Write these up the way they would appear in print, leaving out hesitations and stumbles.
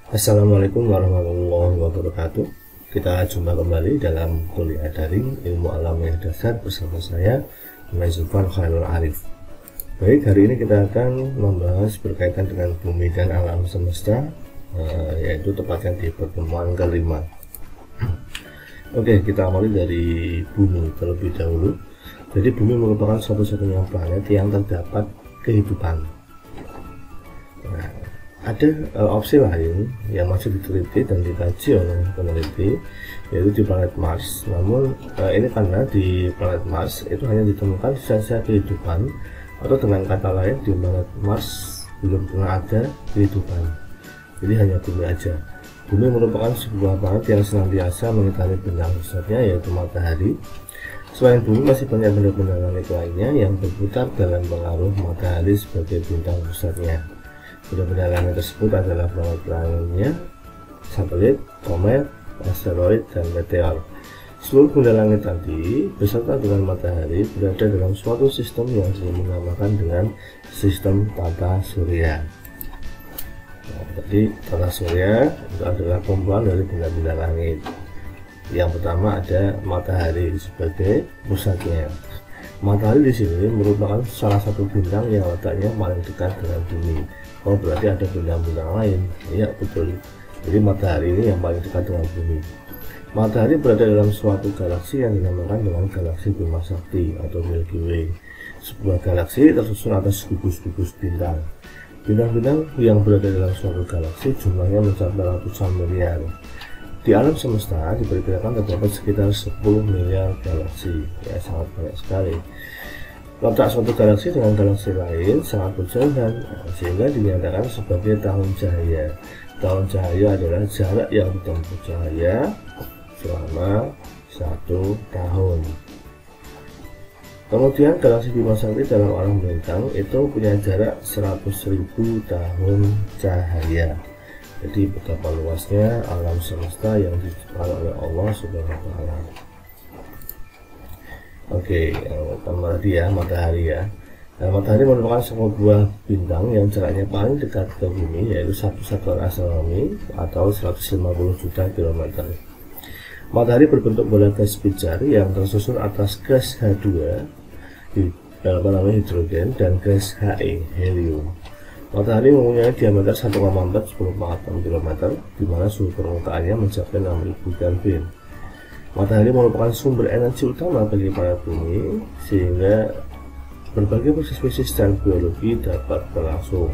Assalamualaikum warahmatullahi wabarakatuh. Kita jumpa kembali dalam kuliah daring ilmu alam yang dasar bersama saya, Zulfan Khairul Arif. Baik, hari ini kita akan membahas berkaitan dengan bumi dan alam semesta, yaitu tepatnya di pertemuan kelima. Oke, kita awali dari bumi terlebih dahulu. Jadi bumi merupakan satu-satunya planet yang terdapat kehidupan. Nah, ada opsi lain yang masih diteliti dan dikaji oleh peneliti, yaitu di planet Mars. Namun ini karena di planet Mars itu hanya ditemukan sisa-sisa kehidupan, atau dengan kata lain di planet Mars belum pernah ada kehidupan. Jadi hanya bumi aja. Bumi merupakan sebuah planet yang senantiasa mengitari bintang pusatnya, yaitu matahari. Selain bumi, masih banyak benda-benda langit lainnya yang berputar dalam pengaruh matahari sebagai bintang pusatnya. Benda-benda langit tersebut adalah planet lainnya, satelit, komet, asteroid, dan meteor. Seluruh benda langit tadi beserta dengan matahari berada dalam suatu sistem yang dinamakan dengan sistem tata surya. Nah, jadi tata surya itu adalah kumpulan dari benda-benda langit. Yang pertama ada matahari sebagai pusatnya. Matahari di sini merupakan salah satu bintang yang letaknya paling dekat dengan bumi. Oh, berarti ada bintang-bintang lain. Iya, betul. Jadi matahari ini yang paling dekat dengan bumi. Matahari berada dalam suatu galaksi yang dinamakan dengan galaksi Bima Sakti atau Milky Way. Sebuah galaksi tersusun atas gugus-gugus bintang. Bintang-bintang yang berada dalam suatu galaksi jumlahnya mencapai ratusan miliar. Di alam semesta diperkirakan terdapat sekitar 10 miliar galaksi. Ya, sangat banyak sekali. Letak suatu galaksi dengan galaksi lain sangat berjauhan, sehingga dinyatakan sebagai tahun cahaya. Tahun cahaya adalah jarak yang ditempuh cahaya selama 1 tahun. Kemudian galaksi Bima Sakti dalam alam bintang itu punya jarak 100.000 tahun cahaya. Jadi betapa luasnya alam semesta yang diciptakan oleh Allah Subhanahu wa Ta'ala. Oke, yang pertama tadi ya, matahari ya. Nah, matahari merupakan sebuah bintang yang jaraknya paling dekat ke bumi, yaitu satu satuan astronomi atau 150 juta kilometer. Matahari berbentuk bola gas pijar yang tersusun atas gas H2 di dalam hidrogen dan gas He, helium. Matahari mempunyai diameter 1,4 km, di mana suhu permukaannya mencapai 6000 Kelvin. Matahari merupakan sumber energi utama bagi planet bumi, sehingga berbagai proses fisik dan biologi dapat berlangsung.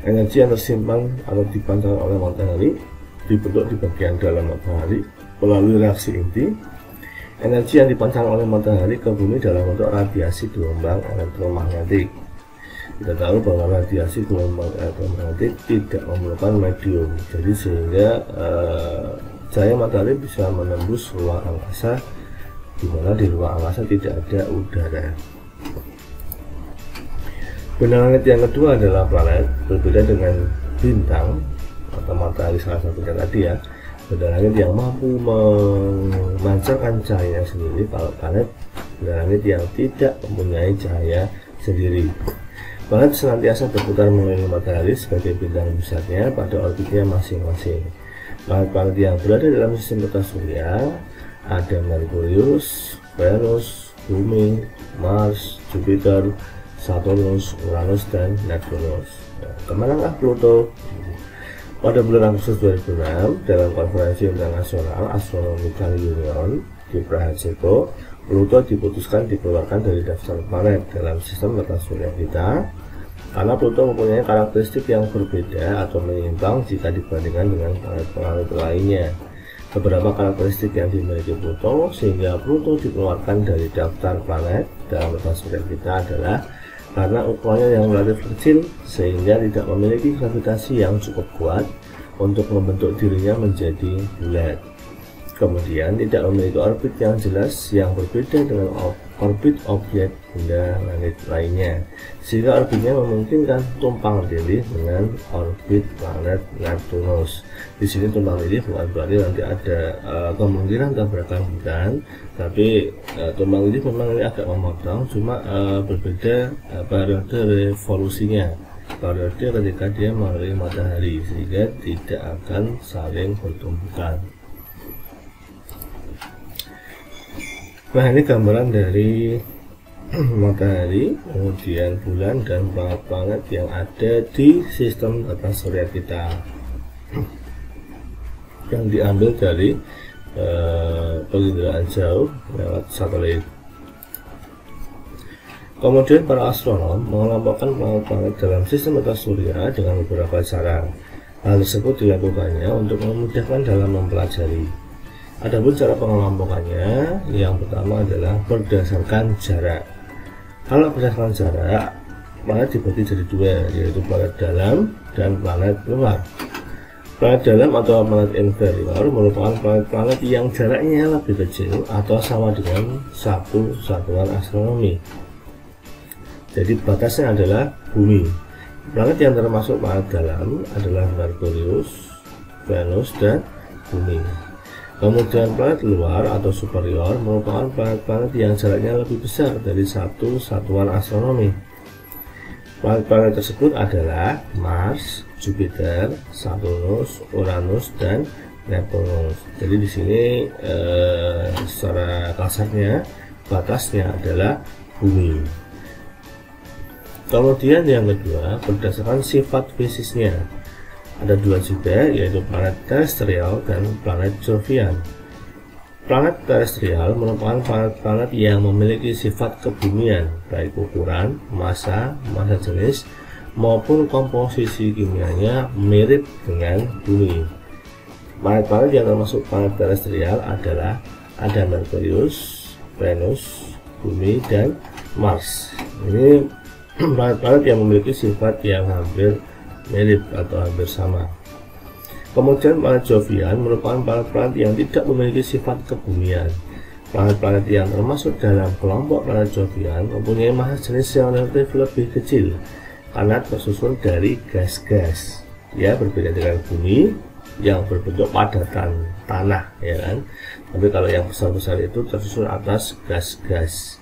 Energi yang tersimpan atau dipancarkan oleh matahari dibentuk di bagian dalam matahari melalui reaksi inti. Energi yang dipancarkan oleh matahari ke bumi dalam bentuk radiasi gelombang elektromagnetik. Kita tahu bahwa radiasi gelombang elektromagnetik tidak memerlukan medium, jadi sehingga cahaya matahari bisa menembus ruang angkasa, di mana di ruang angkasa tidak ada udara. Benda langit yang kedua adalah planet. Berbeda dengan bintang atau matahari salah satunya tadi ya, benda langit yang mampu memancarkan cahaya sendiri. Kalau planet, benda langit yang tidak mempunyai cahaya sendiri. Planet senantiasa berputar mengelilingi matahari sebagai bintang pusatnya pada orbitnya masing-masing. Planet-planet yang berada dalam sistem tata surya ada Merkurius, Venus, Bumi, Mars, Jupiter, Saturnus, Uranus, dan Neptunus. Kemanakah Pluto? Pada bulan Agustus 2006, dalam konferensi internasional Astronomical Union di Praha, Ceko, Pluto diputuskan dikeluarkan dari daftar planet dalam sistem tata surya kita, karena Pluto mempunyai karakteristik yang berbeda atau menyimpang jika dibandingkan dengan planet-planet lainnya. Beberapa karakteristik yang dimiliki Pluto sehingga Pluto dikeluarkan dari daftar planet dalam tata surya kita adalah karena ukurannya yang relatif kecil, sehingga tidak memiliki gravitasi yang cukup kuat untuk membentuk dirinya menjadi bulat. Kemudian tidak memiliki orbit yang jelas yang berbeda dengan orbit objek benda langit lainnya, sehingga orbitnya memungkinkan tumpang tindih dengan orbit planet Neptunus. Di sini tumpang tindih bukan berarti nanti ada kemungkinan tabrakan, bukan, tapi tumpang tindih memang ini agak memotong, cuma berbeda periode revolusinya. periode ketika dia mengelilingi matahari, sehingga tidak akan saling bertumbukan. Nah, ini gambaran dari matahari, kemudian bulan dan planet-planet yang ada di sistem tata surya kita, yang diambil dari penginderaan jauh lewat satelit. Kemudian para astronom mengelompokkan planet-planet dalam sistem tata surya dengan beberapa cara. Hal tersebut dilakukannya untuk memudahkan dalam mempelajari. Adapun cara pengelompokannya, yang pertama adalah berdasarkan jarak. Kalau berdasarkan jarak, planet dibagi jadi dua, yaitu planet dalam dan planet luar. Planet dalam atau planet inferior merupakan planet-planet yang jaraknya lebih kecil atau sama dengan satu satuan astronomi. Jadi batasnya adalah bumi. Planet yang termasuk planet dalam adalah Merkurius, Venus, dan bumi. Kemudian planet luar atau superior merupakan planet-planet yang jaraknya lebih besar dari satu satuan astronomi. Planet-planet tersebut adalah Mars, Jupiter, Saturnus, Uranus, dan Neptunus. Jadi di sini secara kasarnya batasnya adalah bumi. Kemudian yang kedua, berdasarkan sifat fisiknya. Ada dua juga, yaitu planet terestrial dan planet Jovian. Planet terestrial merupakan planet-planet yang memiliki sifat kebumian, baik ukuran, massa jenis, maupun komposisi kimianya mirip dengan bumi. Planet-planet yang termasuk planet terestrial adalah ada Merkurius, Venus, bumi, dan Mars. Ini planet-planet yang memiliki sifat yang hampir mirip atau hampir sama. Kemudian planet Jovian merupakan planet-planet yang tidak memiliki sifat kebumian. Planet-planet yang termasuk dalam kelompok planet Jovian mempunyai massa jenis yang relatif lebih kecil karena tersusun dari gas-gas. Ya, berbeda dengan bumi yang berbentuk padatan tanah, ya kan. Tapi kalau yang besar-besar itu tersusun atas gas-gas.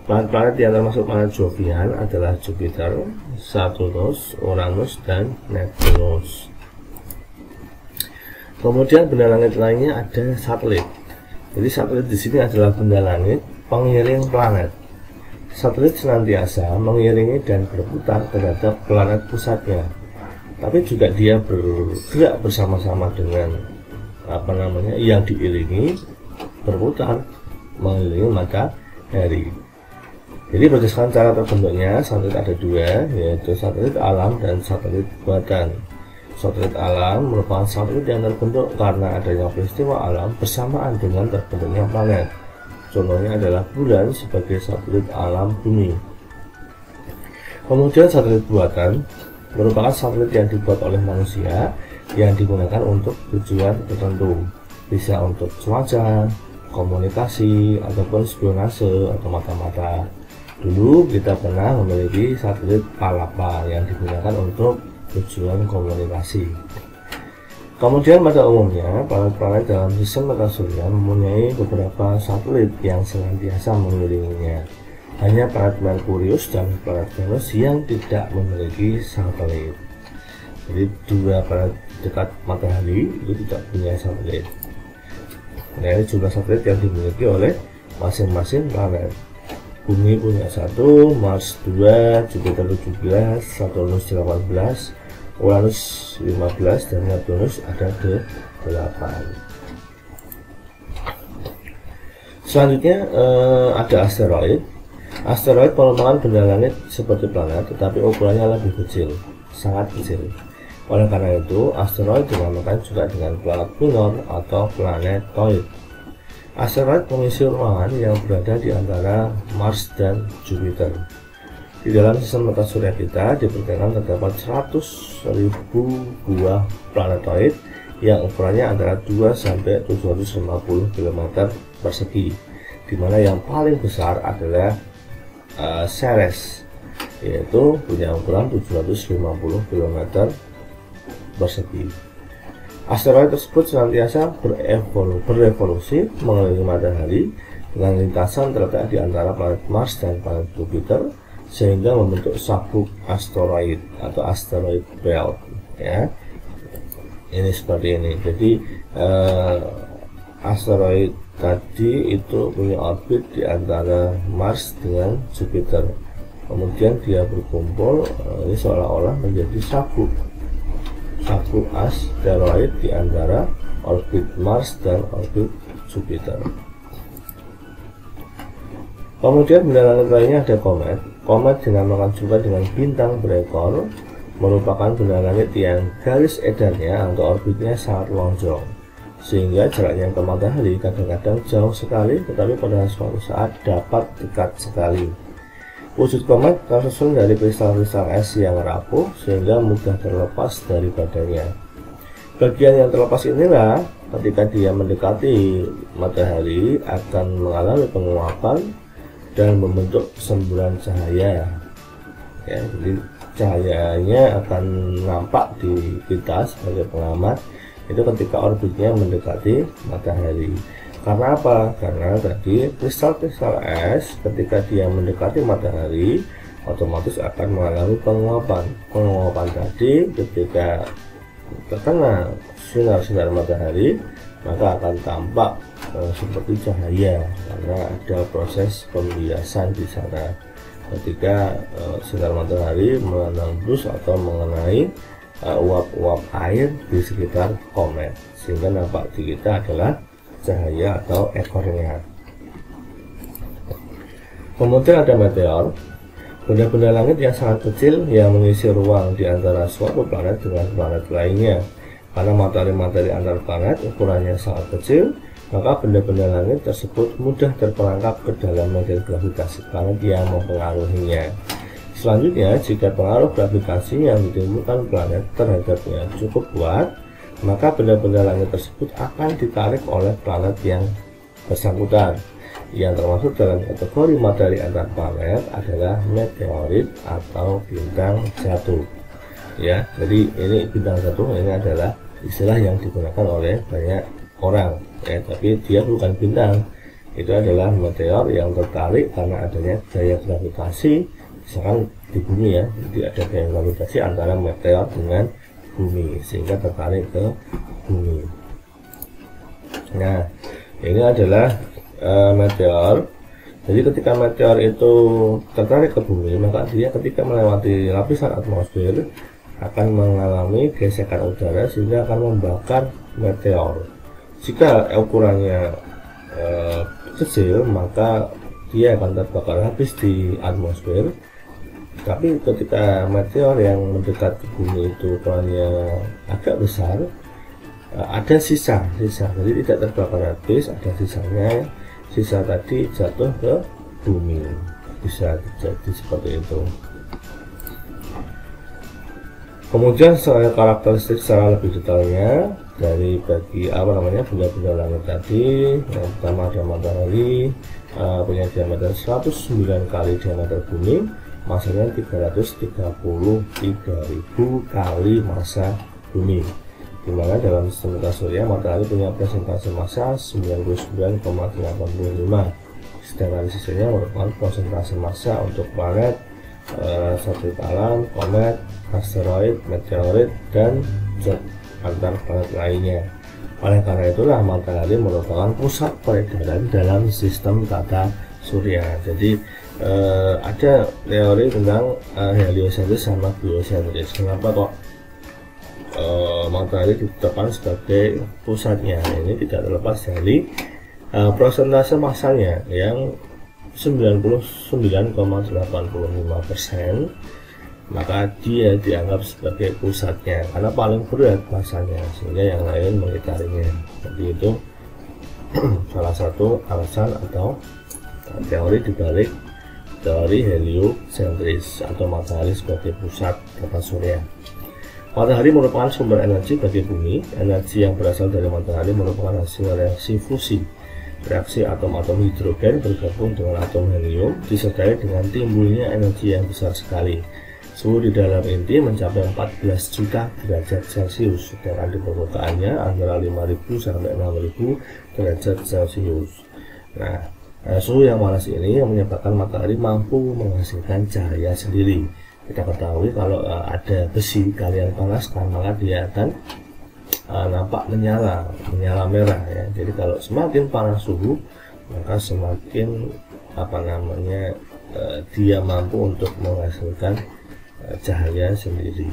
Planet-planet yang termasuk planet Jovian adalah Jupiter, Saturnus, Uranus, dan Neptunus. Kemudian benda langit lainnya ada satelit. Jadi satelit di sini adalah benda langit pengiring planet. Satelit senantiasa mengiringi dan berputar terhadap planet pusatnya. Tapi juga dia bergerak bersama-sama dengan yang diiringi, berputar mengelilingi matahari. Jadi berdasarkan cara terbentuknya, satelit ada dua, yaitu satelit alam dan satelit buatan. Satelit alam merupakan satelit yang terbentuk karena adanya peristiwa alam bersamaan dengan terbentuknya planet. Contohnya adalah bulan sebagai satelit alam bumi. Kemudian satelit buatan merupakan satelit yang dibuat oleh manusia yang digunakan untuk tujuan tertentu, bisa untuk cuaca, komunikasi, ataupun spionase atau mata-mata. Dulu kita pernah memiliki satelit Palapa yang digunakan untuk tujuan komunikasi. Kemudian pada umumnya planet-planet dalam sistem tata surya mempunyai beberapa satelit yang senantiasa mengelilinginya. Hanya planet Merkurius dan planet Venus yang tidak memiliki satelit. Jadi dua planet dekat matahari itu tidak punya satelit. Nah, ini jumlah satelit yang dimiliki oleh masing-masing planet. Bumi punya 1, Mars 2, Jupiter 17, Saturnus 18, Uranus 15, dan Neptunus ada 8. Selanjutnya ada asteroid. Asteroid merupakan benda langit seperti planet, tetapi ukurannya lebih kecil, sangat kecil. Oleh karena itu, asteroid dinamakan juga dengan planet minor atau planetoid. Asteroid mengisi ruangan yang berada di antara Mars dan Jupiter. Di dalam sistem tata surya kita diperkirakan terdapat 100.000 buah planetoid yang ukurannya antara 2 sampai 750 km persegi, di mana yang paling besar adalah Ceres, yaitu punya ukuran 750 km persegi. Asteroid tersebut senantiasa berevolusi mengelilingi matahari dengan lintasan terletak di antara planet Mars dan planet Jupiter, sehingga membentuk sabuk asteroid atau asteroid belt ya. Ini seperti ini. Jadi asteroid tadi itu punya orbit di antara Mars dengan Jupiter. Kemudian dia berkumpul, ini seolah-olah menjadi sabuk asteroid di antara orbit Mars dan orbit Jupiter. Kemudian benda langit lainnya ada komet. Komet dinamakan juga dengan bintang berekor, merupakan benda langit yang garis edarnya atau orbitnya sangat lonjong, sehingga jaraknya ke matahari kadang-kadang jauh sekali, tetapi pada suatu saat dapat dekat sekali. Wujud komet tersusun dari kristal-kristal es yang rapuh sehingga mudah terlepas dari badannya. Bagian yang terlepas inilah ketika dia mendekati matahari akan mengalami penguapan dan membentuk semburan cahaya ya. Jadi cahayanya akan nampak di kita sebagai pengamat itu ketika orbitnya mendekati matahari. Karena apa? Karena tadi kristal-kristal es ketika dia mendekati matahari otomatis akan mengalami penguapan. Penguapan tadi ketika terkena sinar-sinar matahari maka akan tampak seperti cahaya karena ada proses pembiasan di sana. Ketika sinar matahari menembus atau mengenai uap-uap air di sekitar komet, sehingga nampak di kita adalah cahaya atau ekornya. Kemudian ada meteor, benda-benda langit yang sangat kecil yang mengisi ruang di antara suatu planet dengan planet lainnya. Karena matahari-matahari antar planet ukurannya sangat kecil, maka benda-benda langit tersebut mudah terperangkap ke dalam medan gravitasi planet yang mempengaruhinya. Selanjutnya, jika pengaruh gravitasi yang ditimbulkan planet terhadapnya cukup kuat, maka benda-benda langit tersebut akan ditarik oleh planet yang bersangkutan. Yang termasuk dalam kategori matahari antar planet adalah meteorit atau bintang jatuh. Ya, jadi ini bintang jatuh ini adalah istilah yang digunakan oleh banyak orang. Ya, tapi dia bukan bintang. Itu adalah meteor yang tertarik karena adanya gaya gravitasi, misalkan di bumi ya. Jadi ada gaya gravitasi antara meteor dengan bumi sehingga tertarik ke bumi. Nah, ini adalah meteor. Jadi ketika meteor itu tertarik ke bumi, maka dia ketika melewati lapisan atmosfer akan mengalami gesekan udara sehingga akan membakar meteor. Jika ukurannya kecil, maka dia akan terbakar habis di atmosfer. Tapi ketika meteor yang mendekat ke bumi itu ukurannya agak besar, ada sisa, jadi tidak terbakar habis, ada sisanya. Sisa tadi jatuh ke bumi, bisa jadi seperti itu. Kemudian karakteristik secara lebih detailnya dari bagi benda-benda langit tadi. Yang pertama ada matahari, punya diameter 109 kali diameter bumi, masanya 333.000 kali massa bumi, dimana dalam sistem tata surya matahari punya persentase massa 99,85, sedangkan sisanya merupakan persentase massa untuk planet, satelit alam, komet, asteroid, meteorit, dan zat antar planet lainnya. Oleh karena itulah matahari merupakan pusat peredaran dalam sistem tata surya. Jadi ada teori tentang heliosentris sama geosentris. Kenapa kok matahari ditetapkan sebagai pusatnya? Ini tidak terlepas dari persentase massanya yang 99,85%, maka dia dianggap sebagai pusatnya karena paling berat massanya, sehingga yang lain mengitarinya. Jadi itu salah satu alasan atau teori dibalik teori heliosentris atau matahari sebagai pusat tata surya. Matahari merupakan sumber energi bagi bumi. Energi yang berasal dari matahari merupakan hasil reaksi fusi. Reaksi atom-atom hidrogen bergabung dengan atom helium disertai dengan timbulnya energi yang besar sekali. Suhu di dalam inti mencapai 14 juta derajat Celcius, sedangkan di permukaannya antara 5.000 sampai 6.000 derajat Celcius. Nah, Suhu yang panas ini yang menyebabkan matahari mampu menghasilkan cahaya sendiri. Kita ketahui kalau ada besi kalian panaskan, maka dia akan nampak menyala merah ya. Jadi kalau semakin panas suhu, maka semakin dia mampu untuk menghasilkan cahaya sendiri.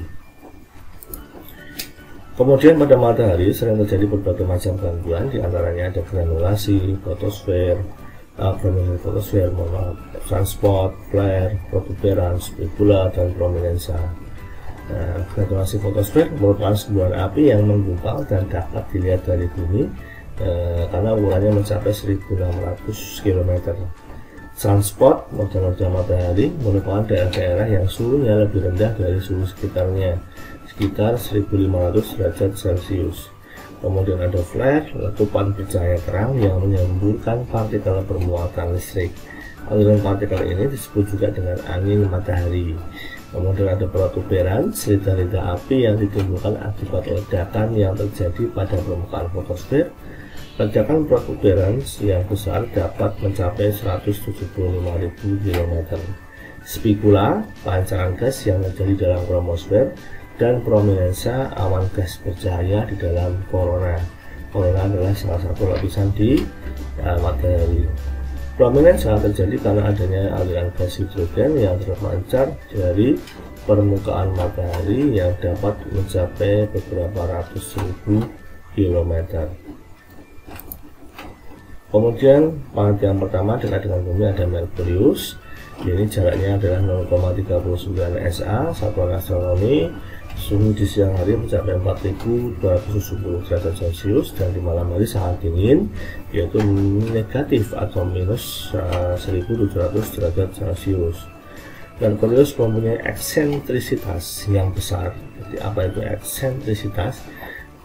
Kemudian pada matahari sering terjadi berbagai macam gangguan, diantaranya ada granulasi, fotosfer, sunspot, flare, protuberans, spikula, dan prominensa. Granulasi fotosfer merupakan semburan api yang menggumpal dan dapat dilihat dari bumi karena ukurannya mencapai 1600 km. Sunspot, noda-noda matahari, merupakan daerah-daerah yang suhunya lebih rendah dari suhu sekitarnya, sekitar 1500 derajat Celcius. Kemudian ada flare, letupan bercahaya terang yang menyemburkan partikel bermuatan listrik. Aliran partikel ini disebut juga dengan angin matahari. Kemudian ada protuberans, lida-lida api yang ditimbulkan akibat ledakan yang terjadi pada permukaan fotosfer. Ledakan protuberans yang besar dapat mencapai 175.000 km. Spikula, pancaran gas yang terjadi dalam kromosfer, dan prominensa, awan gas bercahaya di dalam korona. Korona adalah salah satu lapisan di matahari. Prominensa terjadi karena adanya aliran gas hidrogen yang terpancar dari permukaan matahari yang dapat mencapai beberapa ratus ribu kilometer. Kemudian planet yang pertama dekat dengan bumi ada Merkurius. Ini jaraknya adalah 0,39 SA, satuan astronomi. Suhu di siang hari mencapai 4270 derajat Celcius dan di malam hari sangat dingin, yaitu negatif atau minus 1700 derajat Celcius. Merkurius mempunyai eksentrisitas yang besar. Jadi apa itu eksentrisitas?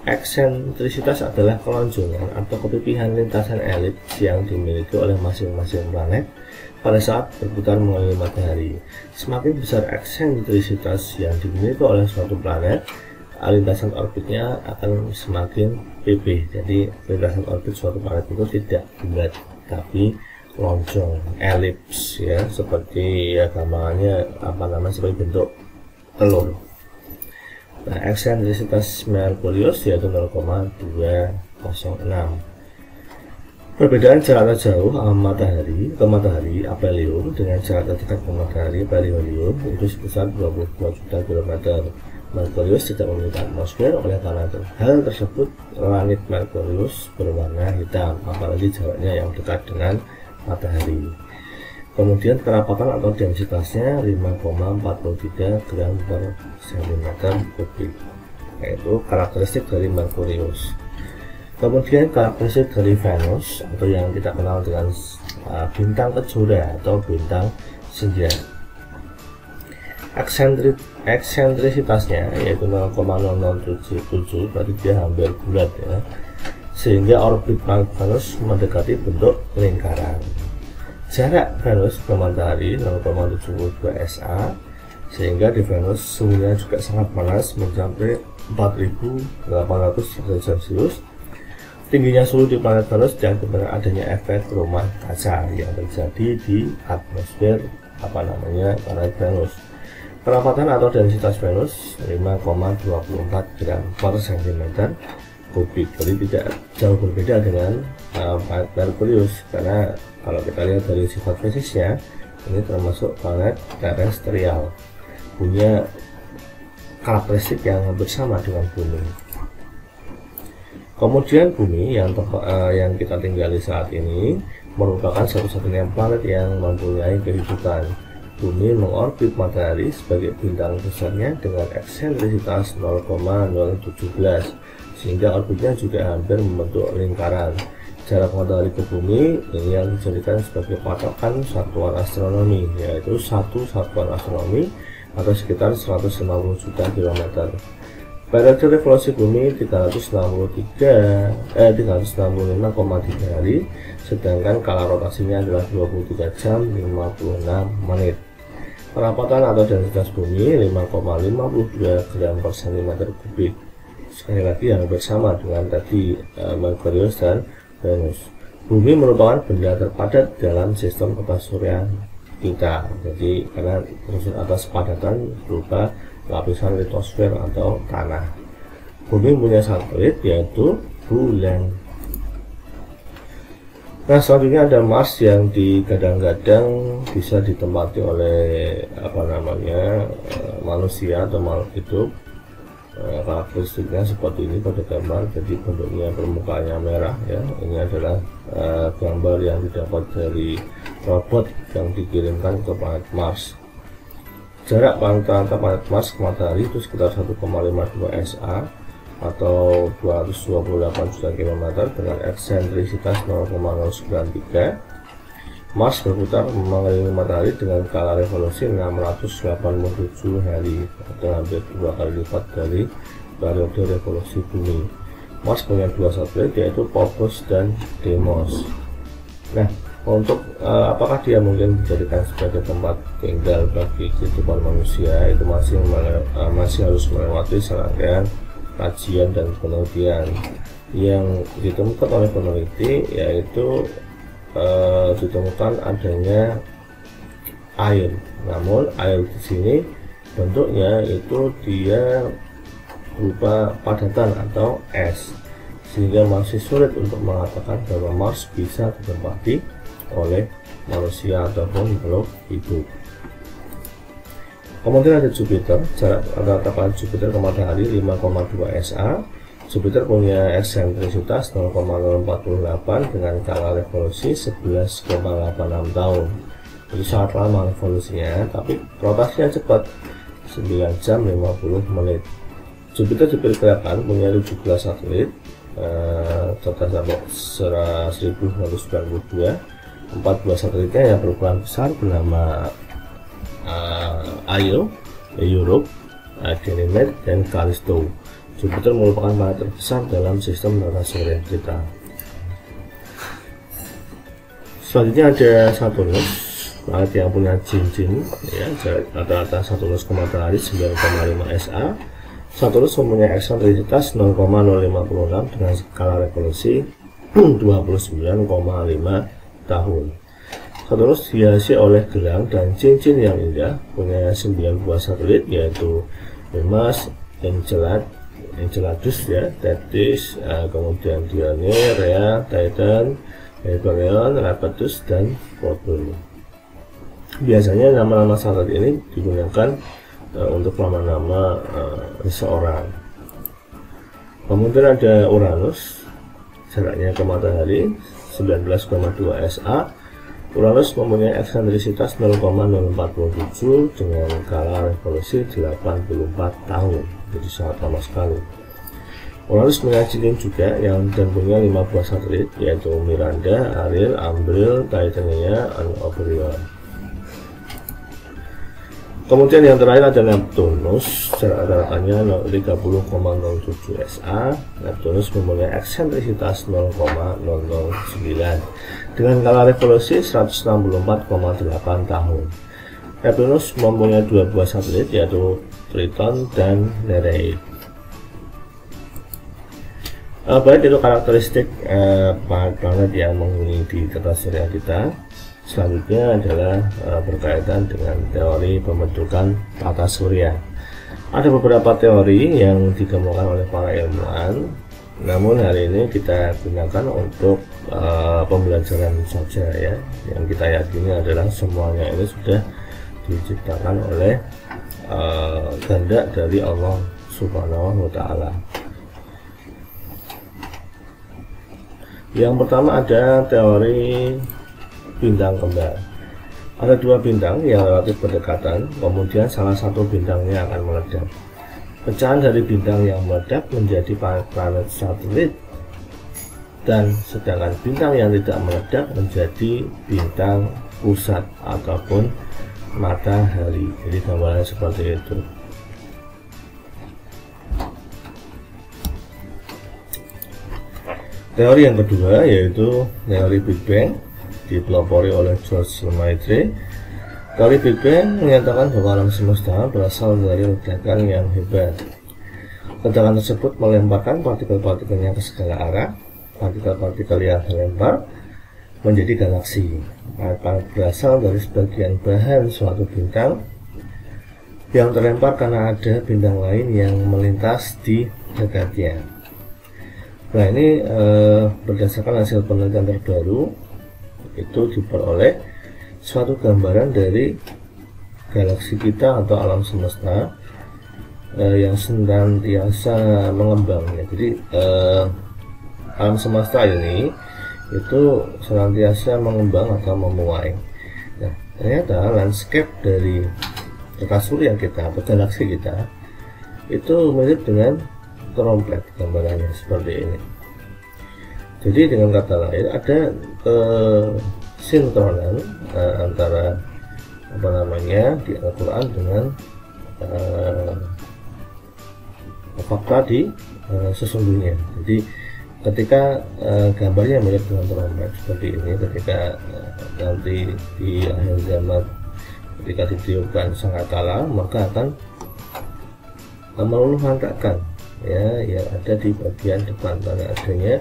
Eksentrisitas adalah kelonjongan atau kepipihan lintasan elips yang dimiliki oleh masing-masing planet pada saat berputar mengelilingi matahari. Semakin besar eksentrisitas yang dimiliki oleh suatu planet, lintasan orbitnya akan semakin pipih. Jadi lintasan orbit suatu planet itu tidak bulat tapi lonjong, elips ya, seperti ya gampangannya seperti bentuk telur. Nah, eksentrisitas Merkurius yaitu 0,206. Perbedaan jarak terjauh matahari ke matahari apelion dengan jarak terdekat ke matahari perihelion itu sebesar 22 juta kilometer. Merkurius tidak memiliki atmosfer, oleh karena hal tersebut langit Merkurius berwarna hitam, apalagi jaraknya yang dekat dengan matahari. Kemudian kerapatan atau densitasnya 5,43 gram per cm kubik, yaitu karakteristik dari Merkurius. Kemudian karakteristik dari Venus atau yang kita kenal dengan bintang kejora atau bintang senja. Eksentrisitasnya yaitu 0,0077, berarti dia hampir bulat ya, sehingga orbit planet Venus mendekati bentuk lingkaran. Jarak Venus ke matahari 0,72 SA, sehingga di Venus suhunya juga sangat panas mencapai 4800 derajat Celcius. Tingginya suhu di planet Venus diakibatkan adanya efek rumah kaca yang terjadi di atmosfer planet Venus. Kerapatan atau densitas Venus 5,24 gram per cm kubik, jadi tidak jauh berbeda dengan planet Merkurius, karena kalau kita lihat dari sifat fisiknya ini termasuk planet terestrial, punya karakteristik yang hampir sama dengan bumi. Kemudian bumi yang kita tinggali saat ini merupakan satu-satunya planet yang mempunyai kehidupan. Bumi mengorbit matahari sebagai bintang besarnya dengan eksentrisitas 0,017, sehingga orbitnya juga hampir membentuk lingkaran. Jarak matahari ke bumi ini yang dijadikan sebagai patokan satuan astronomi, yaitu satu satuan astronomi atau sekitar 150 juta kilometer. Periode revolusi bumi 365,3 hari, sedangkan kala rotasinya adalah 23 jam 56 menit. Kerapatan atau densitas bumi 5,52 gram per cm kubik. Sekali lagi yang bersama dengan tadi Merkurius dan Venus. Bumi merupakan benda terpadat dalam sistem tata surya kita. Jadi karena terusun atas padatan berupa lapisan litosfer atau tanah. Bumi punya satelit yaitu bulan. Nah, selanjutnya ada Mars yang digadang-gadang bisa ditempati oleh manusia atau makhluk hidup. Karakteristiknya seperti ini pada gambar. Jadi bentuknya permukaannya merah ya. Ini adalah gambar yang didapat dari robot yang dikirimkan ke planet Mars. Jarak antara planet Mars ke matahari itu sekitar 1,52 SA atau 228 juta km dengan eksentrisitas 0,093. Mars berputar mengelilingi matahari dengan skala revolusi 687 hari atau hampir 2 kali lipat dari periode revolusi bumi. Mars punya 2 satelit yaitu Phobos dan Deimos. Nah, untuk apakah dia mungkin dijadikan sebagai tempat tinggal bagi kehidupan manusia, itu masih harus melewati serangkaian kajian dan penelitian. Yang ditemukan oleh peneliti yaitu ditemukan adanya air. Namun air di sini bentuknya itu dia berupa padatan atau es, sehingga masih sulit untuk mengatakan bahwa Mars bisa ditempati oleh manusia ataupun makhluk hidup. Kemudian ada Jupiter. Jarak antara planet Jupiter ke matahari 5,2 SA. Jupiter punya eksentrisitas 0,048 dengan skala revolusi 11,86 tahun. Jadi sangat lama revolusinya, tapi rotasinya cepat, 9 jam 50 menit. Jupiter diperkirakan punya 17 satelit serta sampai 1992. 14 satelitnya yang berukuran besar bernama Io, Europe, Ganymede, dan Callisto. Jupiter merupakan planet terbesar dalam sistem tata surya kita. Selanjutnya ada Saturnus, planet yang punya cincin ya, rata-rata Saturnus ke matahari 9,5 SA. Saturnus mempunyai eksentrisitas 0,056 dengan skala revolusi 29,5 tahun. Saturnus dihiasi oleh gelang dan cincin yang indah, punya 9 buah satelit yaitu Mimas, Enceladus ya, Tethys, kemudian Dione, Rhea, Titan, Hyperion, Lepidus, dan Proton. Biasanya nama-nama satelit ini digunakan untuk nama-nama seseorang. Kemudian ada Uranus, jaraknya ke matahari 19,2 SA. Uranus mempunyai eksentrisitas 0,047 dengan skala revolusi 84 tahun. Jadi sangat lama sekali. Uranus punya cincin juga dan punya 5 buah satelit yaitu Miranda, Ariel, Umbriel, Titania, dan Orion. Kemudian yang terakhir ada Neptunus, jarak antarakannya 30,07 SA. Neptunus mempunyai eksentrisitas 0,009 dengan skala revolusi 164,8 tahun. Neptunus mempunyai 2 buah satelit yaitu Triton dan Nereid. Baik, itu karakteristik planet yang menghuni di tata surya kita. Selanjutnya adalah berkaitan dengan teori pembentukan tata surya. Ada beberapa teori yang dikemukakan oleh para ilmuwan, namun hari ini kita gunakan untuk pembelajaran saja ya. Yang kita yakini adalah semuanya ini sudah diciptakan oleh kehendak dari Allah Subhanahu wa Ta'ala. Yang pertama ada teori bintang kembar. Ada 2 bintang yang relatif berdekatan, kemudian salah satu bintangnya akan meledak. Pecahan dari bintang yang meledak menjadi planet satelit, dan sedangkan bintang yang tidak meledak menjadi bintang pusat ataupun matahari. Jadi gambarnya seperti itu. Teori yang kedua yaitu teori Big Bang, dipelopori oleh George Lemaitre. Teori Big Bang menyatakan bahwa alam semesta berasal dari ledakan yang hebat. Ledakan tersebut melemparkan partikel-partikelnya ke segala arah. Partikel-partikel yang dilempar menjadi galaksi. Planet berasal dari sebagian bahan suatu bintang yang terlempar karena ada bintang lain yang melintas di dekatnya. Nah, ini berdasarkan hasil penelitian terbaru itu diperoleh suatu gambaran dari galaksi kita atau alam semesta yang senantiasa mengembang ya. Jadi alam semesta ini itu senantiasa mengembang atau memuai. Nah, ternyata landscape dari tata surya kita atau galaksi kita itu mirip dengan trompet, gambarannya seperti ini. Jadi dengan kata lain ada sinkronan antara di Al-Quran dengan fakta di sesungguhnya. Jadi ketika gambarnya mirip dengan trompet seperti ini, ketika nanti di akhir zaman ketika ditiupkan sangkakala, maka akan meluluh-lantakkan ya yang ada di bagian depan karena adanya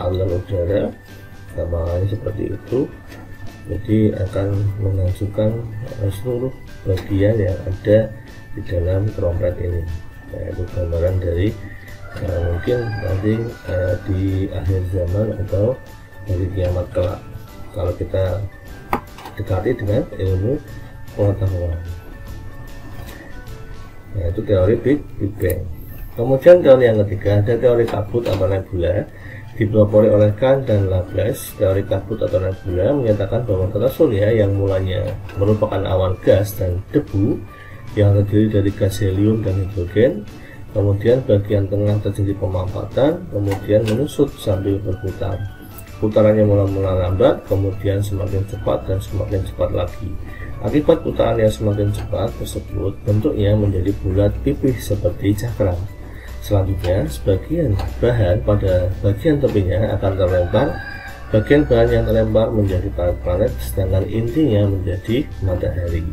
aliran udara, gambarannya seperti itu. Jadi akan menghancurkan seluruh bagian yang ada di dalam trompet ini. Nah, itu gambaran dari mungkin nanti di akhir zaman atau dari kiamat kelak kalau kita dekati dengan ilmu pengetahuan. Nah, itu teori Big Bang. Kemudian teori yang ketiga ada teori kabut atau nebula, dipelopori oleh Kahn dan Laplace. Teori kabut atau nebula menyatakan bahwa tata surya yang mulanya merupakan awan gas dan debu yang terdiri dari gas helium dan hidrogen, kemudian bagian tengah terjadi pemampatan, kemudian menyusut sambil berputar. Putarannya mula-mula lambat, kemudian semakin cepat dan semakin cepat lagi. Akibat putaran yang semakin cepat tersebut, bentuknya menjadi bulat pipih seperti cakram. Selanjutnya, sebagian bahan pada bagian tepinya akan terlempar. Bagian bahan yang terlempar menjadi planet-planet, sedangkan intinya menjadi matahari.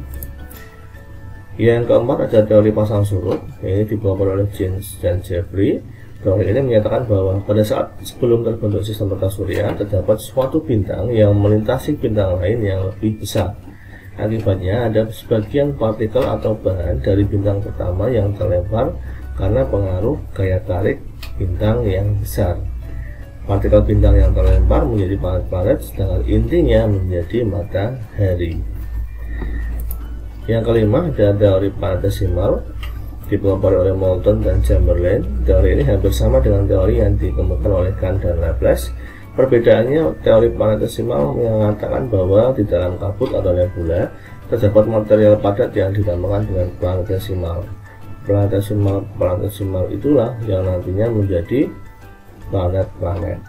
Yang keempat ada teori pasang surut. Ini dipelopori oleh James dan Jeffrey. Teori ini menyatakan bahwa pada saat sebelum terbentuk sistem tata surya, terdapat suatu bintang yang melintasi bintang lain yang lebih besar. Akibatnya ada sebagian partikel atau bahan dari bintang pertama yang terlempar karena pengaruh gaya tarik bintang yang besar. Partikel bintang yang terlempar menjadi planet-planet, sedangkan intinya menjadi matahari. Yang kelima ada teori planetesimal, dipelopori oleh Moulton dan Chamberlain. Teori ini hampir sama dengan teori yang dikemukakan oleh Kahn dan Laplace. Perbedaannya, teori planetesimal mengatakan bahwa di dalam kabut atau nebula terdapat material padat yang dinamakan dengan planetesimal. Planetesimal itulah yang nantinya menjadi planet-planet.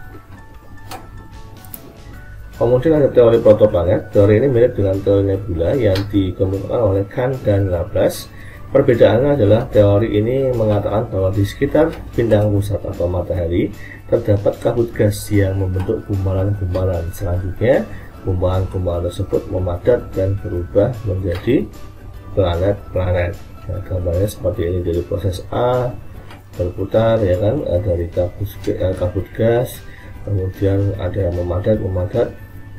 Kemudian ada teori protoplanet. Teori ini mirip dengan teori nebula yang dikemukakan oleh Kahn dan Laplace. Perbedaannya adalah teori ini mengatakan bahwa di sekitar bintang pusat atau matahari terdapat kabut gas yang membentuk gumpalan-gumpalan. Selanjutnya, gumpalan-gumpalan tersebut memadat dan berubah menjadi planet-planet. Nah, gambarnya seperti ini, dari proses A berputar ya kan, dari kabut gas, kemudian ada yang memadat,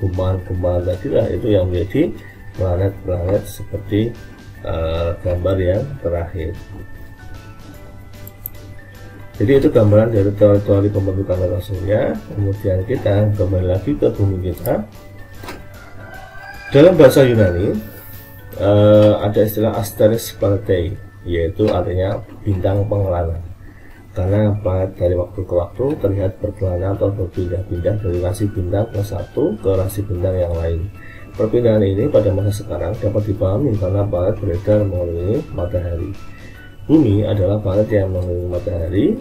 gumpalan-gumpalan tadilah itu yang menjadi planet-planet seperti gambar yang terakhir. Jadi itu gambaran dari teori-teori pembentukan tata surya. Kemudian kita kembali lagi ke bumi kita. Dalam bahasa Yunani ada istilah Asteris Planetae, yaitu artinya bintang pengelana. Karena planet dari waktu ke waktu terlihat berkelana atau berpindah-pindah dari rasi bintang ke satu ke rasi bintang yang lain. Perpindahan ini pada masa sekarang dapat dipahami karena planet beredar mengelilingi matahari. Bumi adalah planet yang mengelilingi matahari,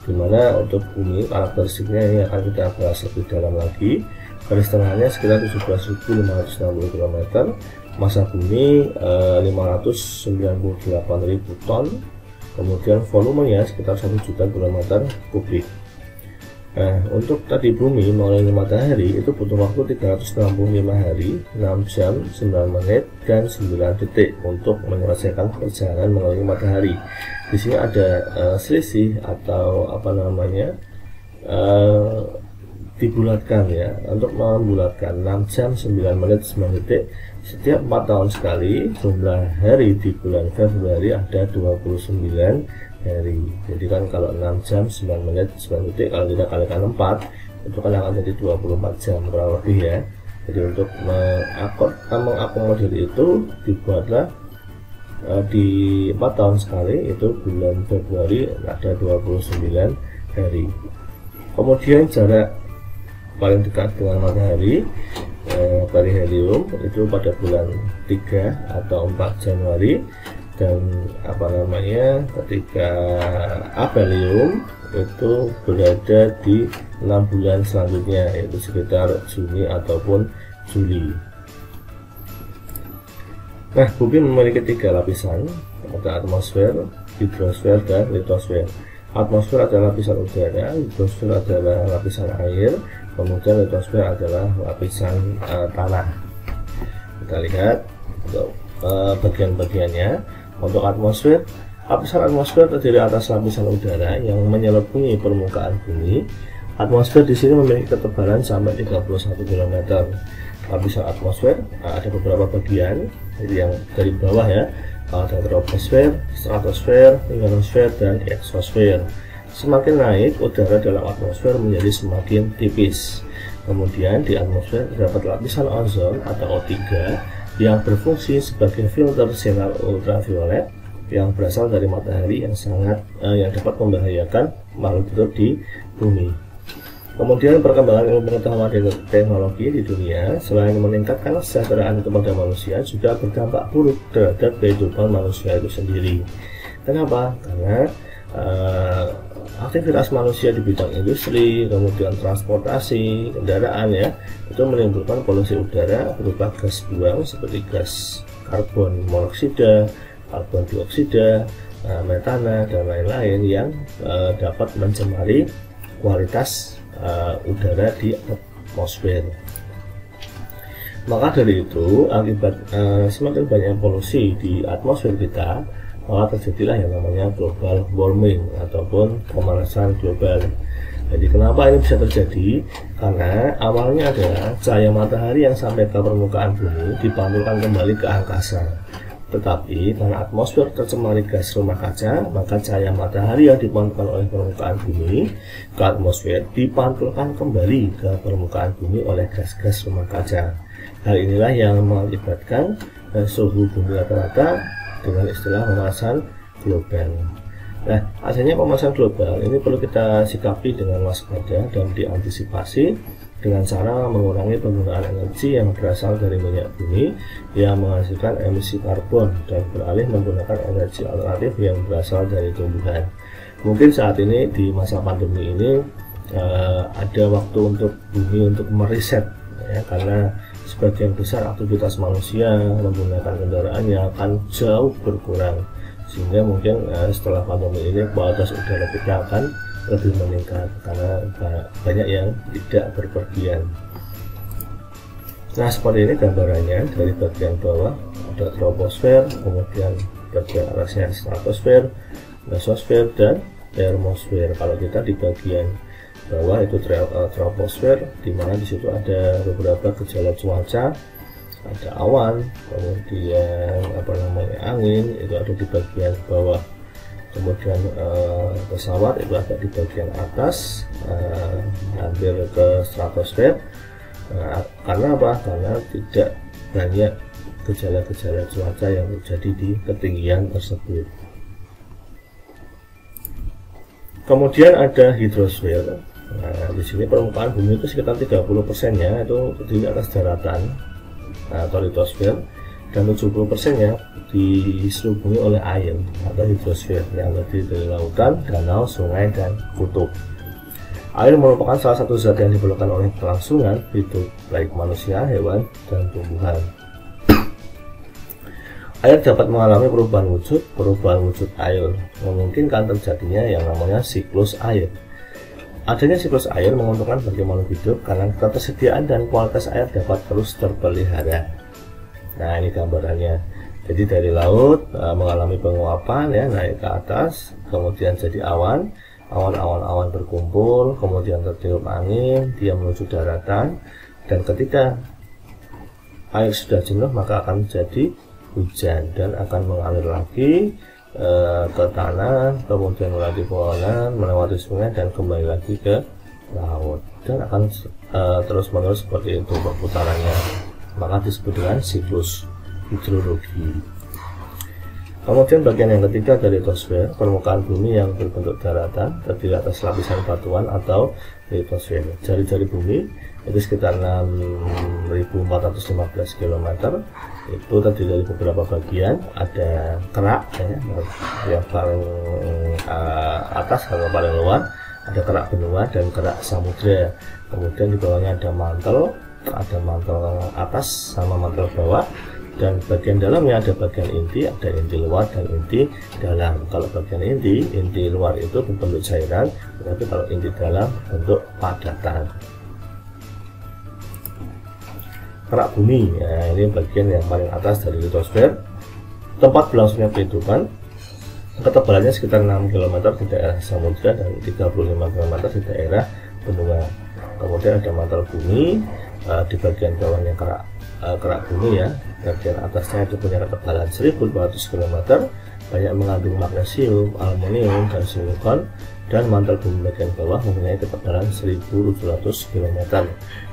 dimana untuk bumi karakteristiknya ini akan kita bahas lebih dalam lagi. Garis tengahnya sekitar 17.560 km, massa bumi 598.000 ton, kemudian volumenya sekitar 1 juta km kubik. Nah, untuk tadi bumi mengelilingi matahari itu butuh waktu 365 hari, 6 jam, 9 menit, dan 9 detik untuk menyelesaikan perjalanan mengelilingi matahari. Di sini ada selisih atau dibulatkan ya, untuk membulatkan 6 jam 9 menit 9 detik setiap 4 tahun sekali. Jumlah hari di bulan Februari ada 29 hari. Jadi kan kalau 6 jam 9 menit 9 detik kalau kita kalikan 4 itu kan akan jadi 24 jam kurang lebih ya. Jadi untuk mengakomodir itu dibuatlah di 4 tahun sekali, itu bulan Februari ada 29 hari. Kemudian jarak paling dekat dengan matahari perihelium itu pada bulan 3 atau 4 Januari, dan ketika aphelium itu berada di 6 bulan selanjutnya, yaitu sekitar Juni ataupun Juli. Nah, bumi memiliki 3 lapisan, ada atmosfer, hidrosfer, dan litosfer. Atmosfer adalah lapisan udara, hidrosfer adalah lapisan air, kemudian litosfer adalah lapisan tanah. Kita lihat untuk bagian-bagiannya. Untuk atmosfer, lapisan atmosfer terdiri atas lapisan udara yang menyelimuti permukaan bumi. Atmosfer di sini memiliki ketebalan sampai 31 km. Lapisan atmosfer ada beberapa bagian, jadi yang dari bawah ya, ada troposfer, stratosfer, ionosfer, dan eksosfer. Semakin naik, udara dalam atmosfer menjadi semakin tipis. Kemudian di atmosfer terdapat lapisan ozon atau O3 yang berfungsi sebagai filter sinar ultraviolet yang berasal dari matahari yang dapat membahayakan makhluk hidup di bumi. Kemudian perkembangan ilmu pengetahuan dan teknologi di dunia selain meningkatkan kesejahteraan kepada manusia juga berdampak buruk terhadap kehidupan manusia itu sendiri. Kenapa? Karena aktivitas manusia di bidang industri, kemudian transportasi, kendaraan ya, itu menimbulkan polusi udara berupa gas buang seperti gas karbon monoksida, karbon dioksida, metana, dan lain-lain yang dapat mencemari kualitas udara di atmosfer. Maka dari itu, akibat semakin banyak polusi di atmosfer kita, maka terjadilah yang namanya global warming ataupun pemanasan global. Jadi kenapa ini bisa terjadi? Karena awalnya adalah cahaya matahari yang sampai ke permukaan bumi dipantulkan kembali ke angkasa. Tetapi karena atmosfer tercemari gas rumah kaca, maka cahaya matahari yang dipantulkan oleh permukaan bumi ke atmosfer dipantulkan kembali ke permukaan bumi oleh gas-gas rumah kaca. Hal inilah yang mengakibatkan suhu bumi rata-rata dengan istilah pemanasan global. Nah, adanya pemanasan global ini perlu kita sikapi dengan waspada dan diantisipasi dengan cara mengurangi penggunaan energi yang berasal dari minyak bumi yang menghasilkan emisi karbon dan beralih menggunakan energi alternatif yang berasal dari tumbuhan. Mungkin saat ini di masa pandemi ini ada waktu untuk bumi untuk meriset ya, karena sebagian besar aktivitas manusia menggunakan kendaraan yang akan jauh berkurang, sehingga mungkin setelah pandemi ini kualitas udara kita akan lebih meningkat karena banyak yang tidak berpergian. Nah, seperti ini gambarannya. Dari bagian bawah ada troposfer, kemudian bagian atasnya stratosfer, mesosfer, dan termosfer. Kalau kita di bagian bawah itu troposfer, di mana di situ ada beberapa gejala cuaca, ada awan, kemudian angin, itu ada di bagian bawah. Kemudian pesawat itu ada di bagian atas, hampir ke stratosfer. Karena apa? Karena tidak banyak gejala-gejala cuaca yang terjadi di ketinggian tersebut. Kemudian ada hidrosfer. Nah, di sini permukaan bumi itu sekitar 30%-nya itu di atas daratan atau litosfer, dan 70%-nya diselubungi oleh air atau hidrosfer yang terdiri dari lautan, danau, sungai, dan kutub. Air merupakan salah satu zat yang diperlukan oleh kelangsungan hidup baik manusia, hewan, dan tumbuhan. Air dapat mengalami perubahan wujud air memungkinkan terjadinya yang namanya siklus air. Adanya siklus air menguntungkan bagi makhluk hidup karena ketersediaan dan kualitas air dapat terus terpelihara. Nah, ini gambarannya. Jadi dari laut mengalami penguapan ya, naik ke atas, kemudian jadi awan, awan berkumpul, kemudian tertiup angin, dia menuju daratan, dan ketika air sudah jenuh maka akan menjadi hujan dan akan mengalir lagi ke tanah, kemudian melewati pepohonan, melewati sungai, dan kembali lagi ke laut, dan akan terus menerus seperti itu perputarannya, maka disebut dengan siklus hidrologi. Kemudian bagian yang ketiga dari litosfer, permukaan bumi yang berbentuk daratan terdiri atas lapisan batuan atau litosfer. Jari-jari bumi itu sekitar 6.415 km, itu terdiri dari beberapa bagian. Ada kerak yang paling atas atau paling luar, ada kerak benua dan kerak samudra. Kemudian di bawahnya ada mantel atas sama mantel bawah, dan bagian dalamnya ada bagian inti, ada inti luar dan inti dalam. Kalau bagian inti luar itu berbentuk cairan, tetapi kalau inti dalam bentuk padatan. Kerak bumi, ya, ini bagian yang paling atas dari litosfer, tempat berlangsungnya kehidupan. Ketebalannya sekitar 6 km di daerah samudra dan 35 km di daerah benua. Kemudian ada mantel bumi, di bagian bawahnya kerak bumi, ya, bagian atasnya itu punya ketebalan 1200 km, banyak mengandung magnesium, aluminium, dan silikon, dan mantel bumi bagian bawah mempunyai ketebalan 1700 km,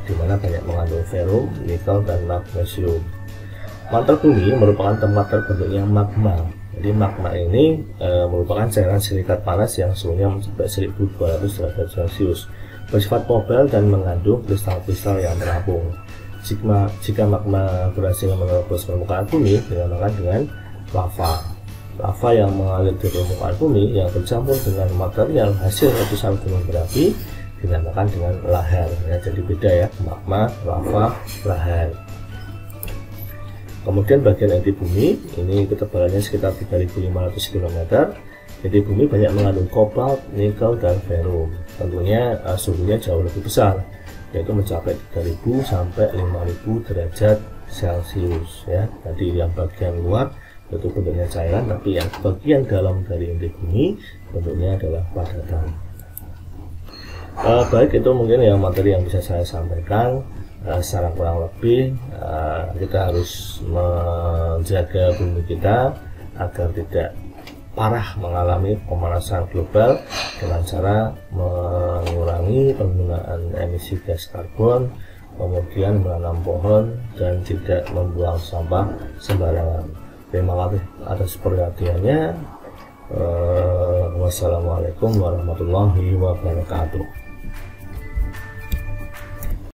di mana banyak mengandung ferum, nikel, dan magnesium. Mantel bumi merupakan tempat terbentuknya magma. Jadi magma ini merupakan cairan silikat panas yang suhunya mencapai 1200 derajat Celcius, bersifat mobile dan mengandung kristal-kristal yang terapung. Jika magma berhasil menerobos permukaan bumi, dinamakan dengan lava. Lava yang mengalir di permukaan bumi yang bercampur dengan material hasil letusan gunung berapi dinamakan dengan lahar. Ya, jadi beda ya, magma, lava, lahar. Kemudian bagian inti bumi ini ketebalannya sekitar 3.500 km. Inti bumi banyak mengandung kobalt, nikel, dan ferum. Tentunya suhunya jauh lebih besar, yaitu mencapai 3.000 sampai 5.000 derajat Celcius. Ya, tadi yang bagian luar itu bentuknya cairan, tapi yang bagian dalam dari inti bumi bentuknya adalah padatan. Baik, itu mungkin yang materi yang bisa saya sampaikan. Secara kurang lebih kita harus menjaga bumi kita agar tidak parah mengalami pemanasan global dengan cara mengurangi penggunaan emisi gas karbon, kemudian menanam pohon, dan tidak membuang sampah sembarangan. Terima kasih atas perhatiannya. Wassalamualaikum warahmatullahi wabarakatuh.